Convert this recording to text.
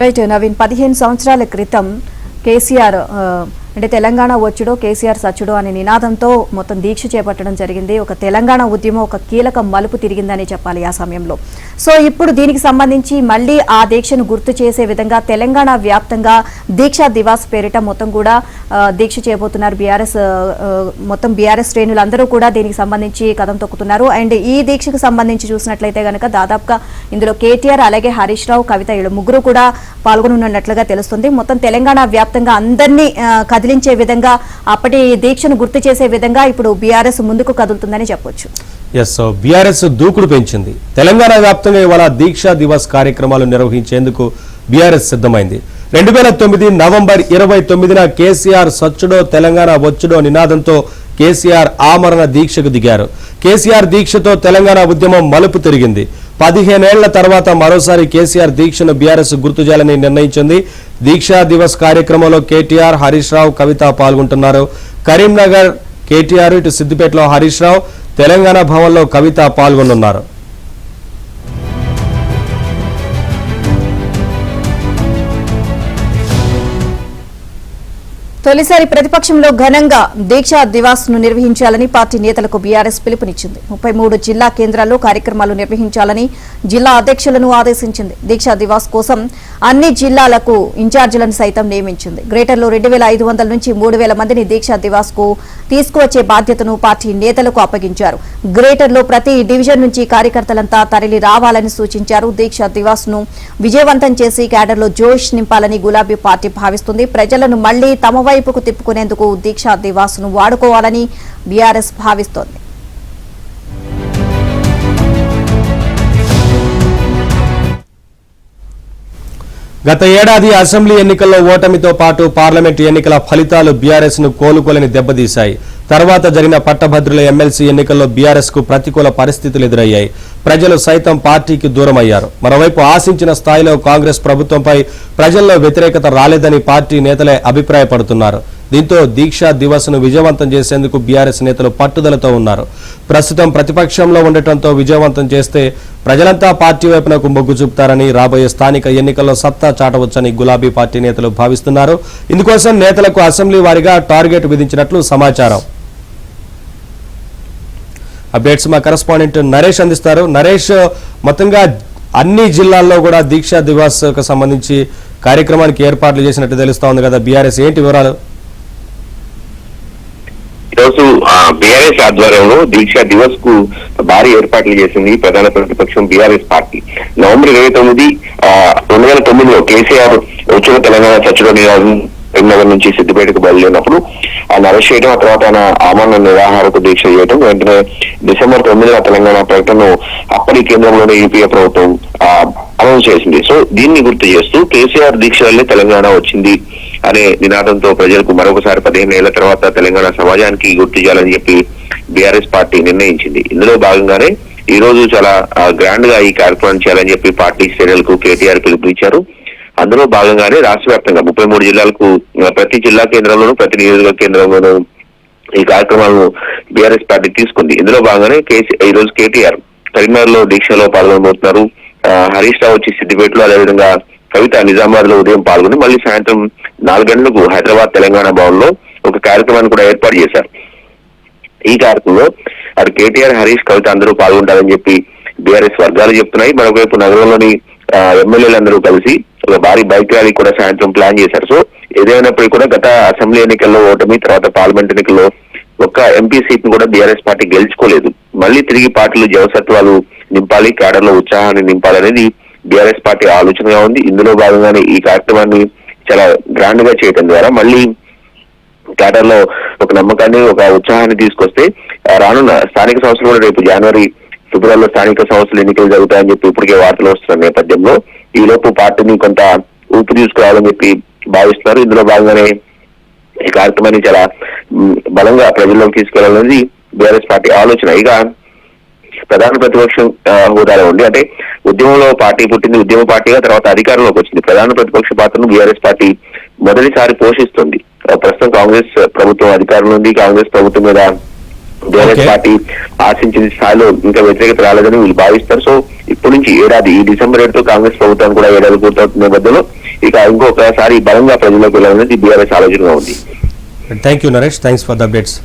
Right Naveen 15 సంవత్సరాల క్రితం కేసీఆర్ అంటే తెలంగాణ వచ్చుడో కేసీఆర్ సచ్చుడో అనే నినాదంతో మొత్తం దీక్ష చేపట్టడం జరిగింది. ఒక తెలంగాణ ఉద్యమం ఒక కీలక మలుపు తిరిగిందని చెప్పాలి ఆ సమయంలో. సో ఇప్పుడు దీనికి సంబంధించి మళ్ళీ ఆ దీక్షను గుర్తు చేసే విధంగా తెలంగాణ వ్యాప్తంగా దీక్షా దివాస్ పేరిట మొత్తం కూడా దీక్ష చేయబోతున్నారు. మొత్తం బీఆర్ఎస్ శ్రేణులందరూ కూడా దీనికి సంబంధించి కదం తొక్కుతున్నారు. అండ్ ఈ దీక్షకు సంబంధించి చూసినట్లయితే కనుక దాదాపుగా ఇందులో కేటీఆర్ అలాగే హరీష్ రావు కవిత ముగ్గురు కూడా పాల్గొనున్నట్లుగా తెలుస్తుంది. మొత్తం తెలంగాణ వ్యాప్తంగా అందరినీ కదిలించే విధంగా అప్పటి దీక్షను గుర్తు చేసే విధంగా ఇప్పుడు బీఆర్ఎస్ ముందుకు కదులుతుందని చెప్పొచ్చు. బీఆర్ఎస్ దూకుడు పెంచింది. తెలంగాణ వ్యాప్తంగా ఇవాళ దీక్షా దివస్ కార్యక్రమాలు నిర్వహించేందుకు బీఆర్ఎస్ సిద్ధమైంది. 2009 నవంబర్ 29న కేసీఆర్ సచ్చుడో తెలంగాణ వచ్చుడో నినాదంతో కేసీఆర్ ఆమరణ దీక్షకు దిగారు. కేసీఆర్ దీక్షతో తెలంగాణ ఉద్యమం మలుపు తిరిగింది. 15 ఏళ్ల తర్వాత మరోసారి కేసీఆర్ దీక్షను బీఆర్ఎస్ గుర్తు చేయాలని నిర్ణయించింది. దీక్షా దివస్ కార్యక్రమంలో కేటీఆర్, హరీష్ రావు, కవిత పాల్గొంటున్నారు. కరీంనగర్ కేటీఆర్, ఇటు సిద్దిపేటలో హరీష్ రావు, తెలంగాణ భవన్లో కవిత పాల్గొనున్నారు. తొలిసారి ప్రతిపక్షంలో ఘనంగా దీక్షా దివాస్ ను నిర్వహించాలని పార్టీ నేతలకు బీఆర్ఎస్ పిలుపునిచ్చింది. 33 జిల్లా కేంద్రాల్లో కార్యక్రమాలు నిర్వహించాలని జిల్లా అధ్యక్షులను ఆదేశించింది. దీక్షా దివాస్ కోసం అన్ని జిల్లాలకు ఇన్ఛార్జీలను సైతం నియమించింది. గ్రేటర్లో 2500 నుంచి 3000 మందిని దీక్షా దివాస్ కు తీసుకువచ్చే బాధ్యతను పార్టీ నేతలకు అప్పగించారు. గ్రేటర్లో ప్రతి డివిజన్ నుంచి కార్యకర్తలంతా తరలి రావాలని సూచించారు. దీక్షా దివాస్ ను విజయవంతం చేసి క్యాడర్లో జోష్ నింపాలని గులాబీ పార్టీ భావిస్తుంది. ప్రజలను మళ్లీ తమ వైపుకు తిప్పుకునేందుకు దీక్షా దివాస్ ను వాడుకోవాలని బీఆర్ఎస్ భావిస్తోంది. గత ఏడాది అసెంబ్లీ ఎన్నికల్లో ఓటమితో పాటు పార్లమెంటు ఎన్నికల ఫలితాలు బీఆర్ఎస్ ను కోలుకోలేని దెబ్బతీశాయి. తర్వాత జరిగిన పట్టభద్రుల ఎమ్మెల్సీ ఎన్నికల్లో బీఆర్ఎస్ కు ప్రతికూల పరిస్థితులు ఎదురయ్యాయి. ప్రజలు సైతం పార్టీకి దూరమయ్యారు. మరోవైపు ఆశించిన స్థాయిలో కాంగ్రెస్ ప్రభుత్వంపై ప్రజల్లో వ్యతిరేకత రాలేదని పార్టీ నేతలే అభిప్రాయపడుతున్నారు. దీంతో దీక్షా దివస్ ను విజయవంతం చేసేందుకు బీఆర్ఎస్ నేతలు పట్టుదలతో ఉన్నారు. ప్రస్తుతం ప్రతిపక్షంలో ఉండటంతో విజయవంతం చేస్తే ప్రజలంతా పార్టీ వైపునకు మొగ్గు చూపుతారని, రాబోయే స్థానిక ఎన్నికల్లో సత్తా చాటవచ్చని గులాబీ పార్టీ నేతలు భావిస్తున్నారు. ఇందుకోసం నేతలకు అసెంబ్లీ వారీగా టార్గెట్ విధించినట్లు సమాచారం. అప్డేట్స్ మా కరెస్పాండెంట్ నరేష్ అందిస్తారు. నరేష్, మొత్తంగా అన్ని జిల్లాల్లో కూడా దీక్షా దివస్ కు సంబంధించి కార్యక్రమానికి ఏర్పాట్లు చేసినట్టు తెలుస్తా ఉంది కదా, బీఆర్ఎస్ ఏంటి వివరాలు? ఈరోజు బీఆర్ఎస్ ఆధ్వర్యంలో దీక్షా దివస్ కు భారీ ఏర్పాట్లు చేసింది ప్రధాన ప్రతిపక్షం బీఆర్ఎస్ పార్టీ. నవంబర్ 29, 2009లో కేసీఆర్ వచ్చిన తెలంగాణ చచ్చుడో నినాదం కరీంనగర్ నుంచి సిద్దిపేటకు బయలుదేరినప్పుడు ఆయన అరెస్ట్ చేయడం, ఆ తర్వాత ఆయన ఆమరణ నిరాహారక దీక్ష చేయడం, వెంటనే డిసెంబర్ 9న తెలంగాణ ప్రకటనను అప్పటి కేంద్రంలోనే యూపీఏ ప్రభుత్వం అనౌన్స్ చేసింది. సో దీన్ని గుర్తు చేస్తూ కేసీఆర్ దీక్ష వల్లే తెలంగాణ వచ్చింది అనే నినాదంతో ప్రజలకు మరొకసారి 15 ఏళ్ల తర్వాత తెలంగాణ సమాజానికి గుర్తు చేయాలని చెప్పి బీఆర్ఎస్ పార్టీ నిర్ణయించింది. ఇందులో భాగంగానే ఈ రోజు చాలా గ్రాండ్ గా ఈ కార్యక్రమం చేయాలని చెప్పి పార్టీ శ్రేణులకు కేటీఆర్ పిలుపునిచ్చారు. అందులో భాగంగానే రాష్ట్ర వ్యాప్తంగా 33 జిల్లాలకు ప్రతి జిల్లా కేంద్రంలోనూ ప్రతి నియోజకవర్గ కేంద్రంలోనూ ఈ కార్యక్రమాలను బీఆర్ఎస్ పార్టీ తీసుకుంది. ఇందులో భాగంగానే ఈ రోజు కేటీఆర్ కరీంనగర్ లో దీక్షలో పాల్గొనబోతున్నారు. హరీష్ రావు వచ్చి సిద్దిపేటలో, అదేవిధంగా కవిత నిజామాబాద్ లో ఉదయం పాల్గొని మళ్ళీ సాయంత్రం 4 గంటలకు హైదరాబాద్ తెలంగాణ భవన్ లో ఒక కార్యక్రమాన్ని కూడా ఏర్పాటు చేశారు. ఈ కార్యక్రమంలో అటు కేటీఆర్, హరీష్, కవిత అందరూ పాల్గొంటారని చెప్పి బీఆర్ఎస్ వర్గాలు చెప్తున్నాయి. మరోవైపు నగరంలోని ఎమ్మెల్యేలందరూ కలిసి ఒక భారీ బైక్ ర్యాలీ కూడా సాయంత్రం ప్లాన్ చేశారు. సో ఏదైనప్పటికీ కూడా గత అసెంబ్లీ ఎన్నికల్లో ఓటమి, తర్వాత పార్లమెంట్ ఎన్నికల్లో ఒక్క ఎంపీ సీట్ ను కూడా బీఆర్ఎస్ పార్టీ గెలుచుకోలేదు. మళ్ళీ తిరిగి పార్టీలు జవసత్వాలు నింపాలి, క్యాడర్ లో ఉత్సాహాన్ని నింపాలనేది బీఆర్ఎస్ పార్టీ ఆలోచనగా ఉంది. ఇందులో భాగంగానే ఈ కార్యక్రమాన్ని చాలా గ్రాండ్ గా చేయడం ద్వారా మళ్ళీ క్యాడర్ లో ఒక నమ్మకాన్ని, ఒక ఉత్సాహాన్ని తీసుకొస్తే రానున్న స్థానిక సంస్థలు కూడా రేపు జనవరి, ఫిబ్రవరిలో స్థానిక సంస్థలు ఎన్నికలు జరుగుతాయని చెప్పి ఇప్పటికే వార్తలు వస్తున్న నేపథ్యంలో ఈ లోపు పార్టీని కొంత ఊపు తీసుకురావాలని చెప్పి భావిస్తున్నారు. ఇందులో భాగంగానే ఈ కార్యక్రమాన్ని చాలా బలంగా ప్రజల్లోకి తీసుకెళ్లాలనేది బీఆర్ఎస్ పార్టీ ఆలోచన. ఇక ప్రధాన ప్రతిపక్షం హోదాలో ఉండి, అంటే ఉద్యమంలో పార్టీ పుట్టింది, ఉద్యమ పార్టీగా తర్వాత అధికారంలోకి వచ్చింది. ప్రధాన ప్రతిపక్ష పాత్రను బీఆర్ఎస్ పార్టీ మొదటిసారి పోషిస్తుంది. ప్రస్తుతం కాంగ్రెస్ ప్రభుత్వం అధికారంలో ఉంది. కాంగ్రెస్ ప్రభుత్వం మీద బీఆర్ఎస్ పార్టీ ఆశించిన స్థాయిలో ఇంకా వ్యతిరేకత రాలేదని వీళ్ళు భావిస్తారు. సో ఇప్పటి నుంచి ఏడాది, ఈ డిసెంబర్ 7తో కాంగ్రెస్ ప్రభుత్వం కూడా ఏడాది పూర్తవుతున్న నేపథ్యంలో ఇక ఇంకొకసారి బలంగా ప్రజల్లోకి వెళ్ళాలనేది బీఆర్ఎస్ ఆలోచనగా ఉంది. Thank you Naresh, thanks for the updates.